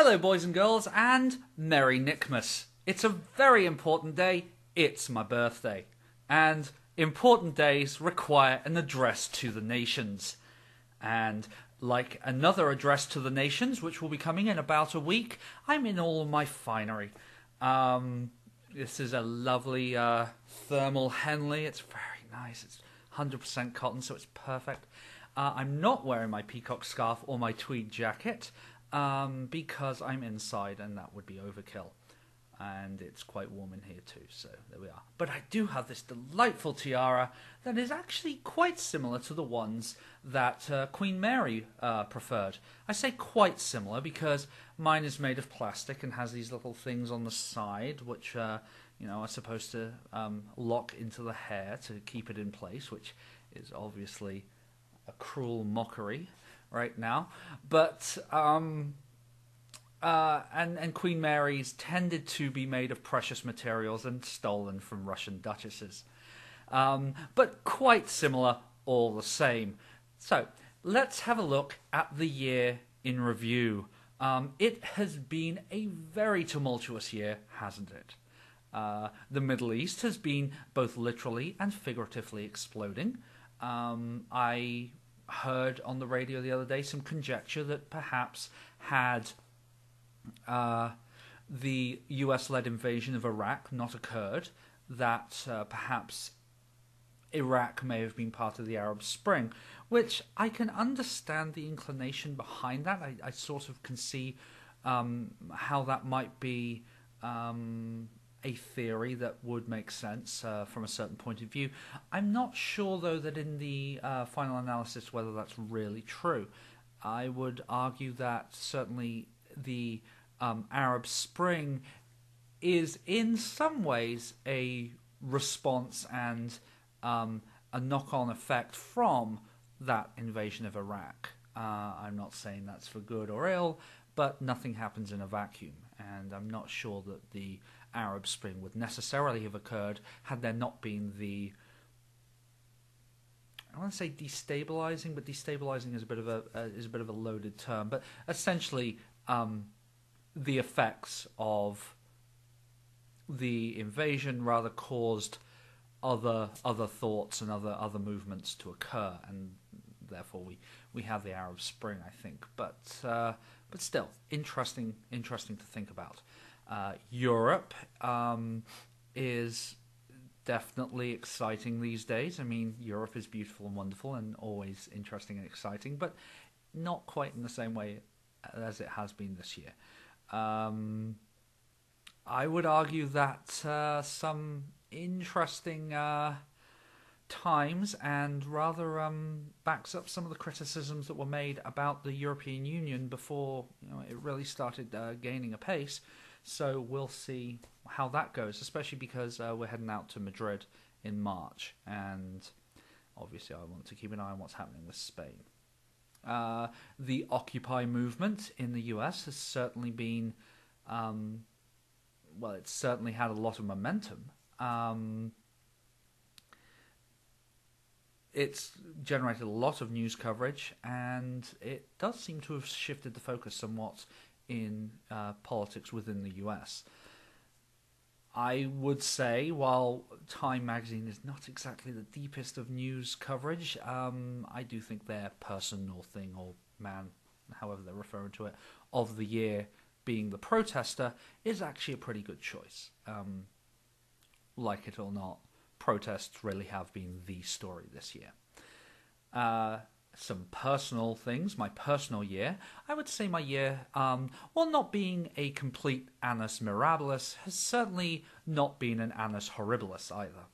Hello, boys and girls, and Merry Nickmas. It's a very important day. It's my birthday. And important days require an address to the nations. And like another address to the nations, which will be coming in about a week, I'm in all my finery. This is a lovely thermal Henley. It's very nice. It's 100% cotton, so it's perfect. I'm not wearing my peacock scarf or my tweed jacket because I'm inside and that would be overkill. And it's quite warm in here too, so there we are. But I do have this delightful tiara that is actually quite similar to the ones that Queen Mary preferred. I say quite similar because mine is made of plastic and has these little things on the side which are supposed to lock into the hair to keep it in place, which is obviously a cruel mockery right now. But and Queen Mary's tended to be made of precious materials and stolen from Russian duchesses. But quite similar all the same. So, let's have a look at the year in review. It has been a very tumultuous year, hasn't it? The Middle East has been both literally and figuratively exploding. I heard on the radio the other day some conjecture that perhaps had the US-led invasion of Iraq not occurred, that perhaps Iraq may have been part of the Arab Spring, which I can understand the inclination behind that. I sort of can see how that might be a theory that would make sense from a certain point of view. I'm not sure, though, that in the final analysis whether that's really true. I would argue that certainly the Arab Spring is in some ways a response and a knock-on effect from that invasion of Iraq. I'm not saying that's for good or ill, but nothing happens in a vacuum, and I'm not sure that the Arab Spring would necessarily have occurred had there not been the, I want to say destabilizing, but destabilizing is a bit of a loaded term. But essentially, the effects of the invasion rather caused other thoughts and other movements to occur, and therefore we have the Arab Spring, I think. But still, interesting to think about. Europe is definitely exciting these days. I mean, Europe is beautiful and wonderful and always interesting and exciting, but not quite in the same way as it has been this year. I would argue that some interesting times, and rather backs up some of the criticisms that were made about the European Union before it really started gaining a pace. So we'll see how that goes, especially because we're heading out to Madrid in March, and obviously I want to keep an eye on what's happening with Spain. The Occupy movement in the US has certainly been, it's certainly had a lot of momentum. It's generated a lot of news coverage, and it does seem to have shifted the focus somewhat in politics within the US. I would say, while Time magazine is not exactly the deepest of news coverage, I do think their person or thing or man, however they're referring to it, of the year being the protester is actually a pretty good choice. Like it or not, protests really have been the story this year. Some personal things, my personal year. I would say my year, while not being a complete annus mirabilis, has certainly not been an annus horribilis either.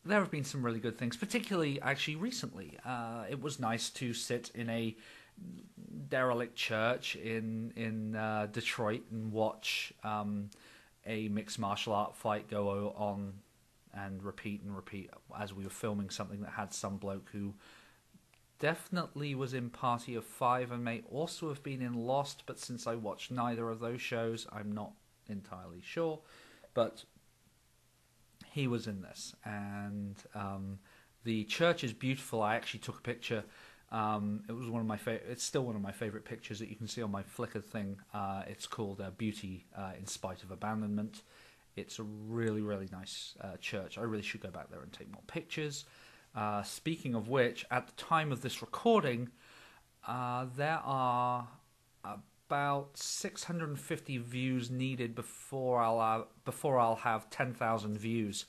There have been some really good things, particularly actually recently. It was nice to sit in a derelict church in Detroit and watch a mixed martial art fight go on and repeat as we were filming something that had some bloke who definitely was in Party of Five and may also have been in Lost, but since I watched neither of those shows, I'm not entirely sure. But he was in this, and the church is beautiful. I actually took a picture It was one of my It's still one of my favorite pictures that you can see on my Flickr thing. It's called "Beauty in Spite of Abandonment." It's a really, really nice church. I really should go back there and take more pictures. Speaking of which, at the time of this recording, there are about 650 views needed before I'll have 10,000 views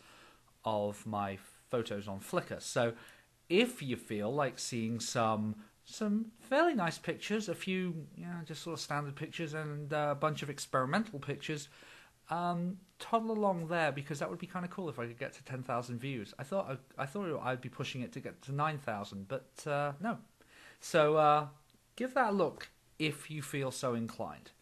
of my photos on Flickr. So, if you feel like seeing some fairly nice pictures, a few just sort of standard pictures, and a bunch of experimental pictures, toddle along there, because that would be kind of cool if I could get to 10,000 views. I thought I'd be pushing it to get to 9,000, but no. So give that a look if you feel so inclined.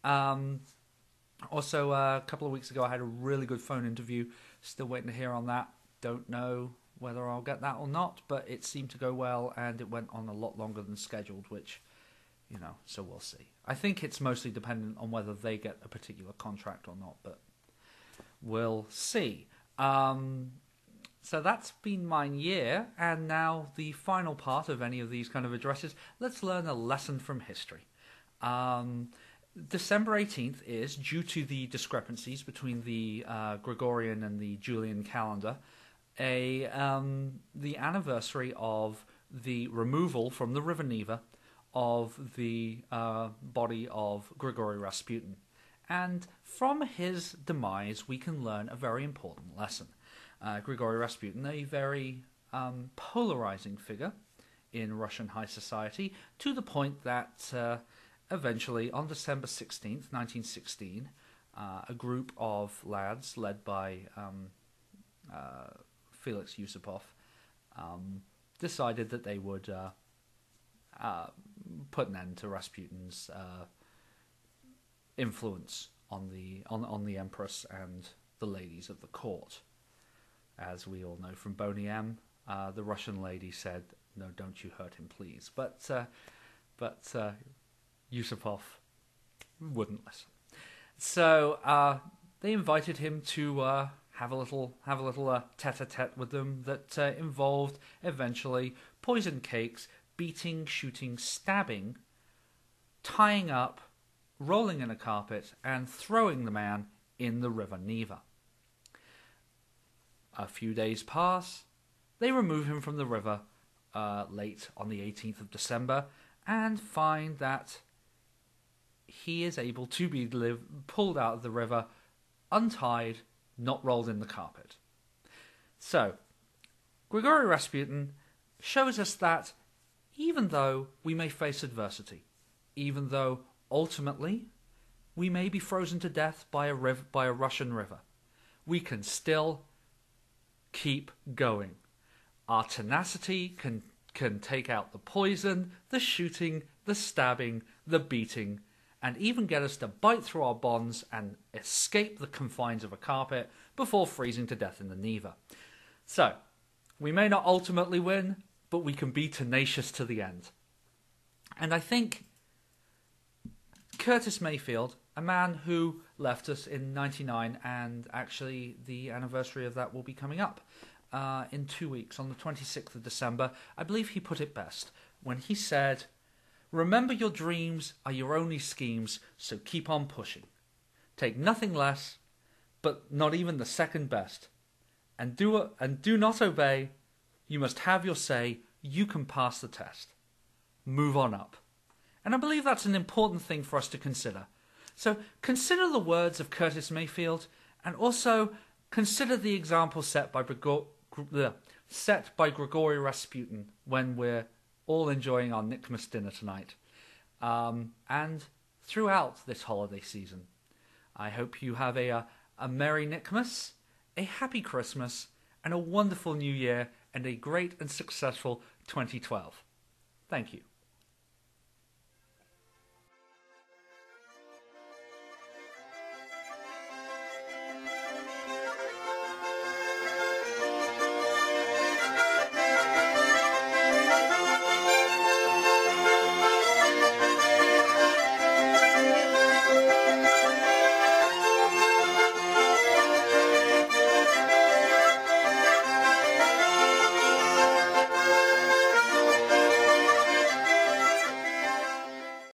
Also, a couple of weeks ago, I had a really good phone interview. Still waiting to hear on that. Don't know whether I'll get that or not, but it seemed to go well, and it went on a lot longer than scheduled, which, so we'll see. I think it's mostly dependent on whether they get a particular contract or not, but we'll see. So that's been my year, and now the final part of any of these kind of addresses. Let's learn a lesson from history. December 18th is, due to the discrepancies between the Gregorian and the Julian calendar, the anniversary of the removal from the River Neva of the body of Grigory Rasputin. And from his demise, we can learn a very important lesson. Grigory Rasputin, a very polarizing figure in Russian high society, to the point that eventually, on December 16th, 1916, a group of lads led by Felix Yusupov decided that they would put an end to Rasputin's influence on the Empress and the ladies of the court. As we all know from Boney M, the Russian lady said, "No, don't you hurt him, please." But Yusupov wouldn't listen. So they invited him to have a little tete-a-tete with them that involved eventually poisoned cakes, beating, shooting, stabbing, tying up, rolling in a carpet, and throwing the man in the River Neva. A few days pass. They remove him from the river late on the 18th of December and find that he is able to be pulled out of the river, untied, not rolled in the carpet. So, Grigory Rasputin shows us that even though we may face adversity, even though ultimately we may be frozen to death by a Russian river, we can still keep going. Our tenacity can take out the poison, the shooting, the stabbing, the beating, and even get us to bite through our bonds and escape the confines of a carpet before freezing to death in the Neva. So, we may not ultimately win, but we can be tenacious to the end. And I think Curtis Mayfield, a man who left us in '99, and actually the anniversary of that will be coming up in 2 weeks, on the 26th of December, I believe he put it best when he said, "Remember, your dreams are your only schemes, so keep on pushing. Take nothing less, but not even the second best. And do not obey. You must have your say. You can pass the test. Move on up." And I believe that's an important thing for us to consider. So consider the words of Curtis Mayfield, and also consider the example set by Grigory Rasputin when we're all enjoying our Nickmas dinner tonight, and throughout this holiday season. I hope you have a Merry Nickmas, a Happy Christmas, and a wonderful New Year, and a great and successful 2012. Thank you.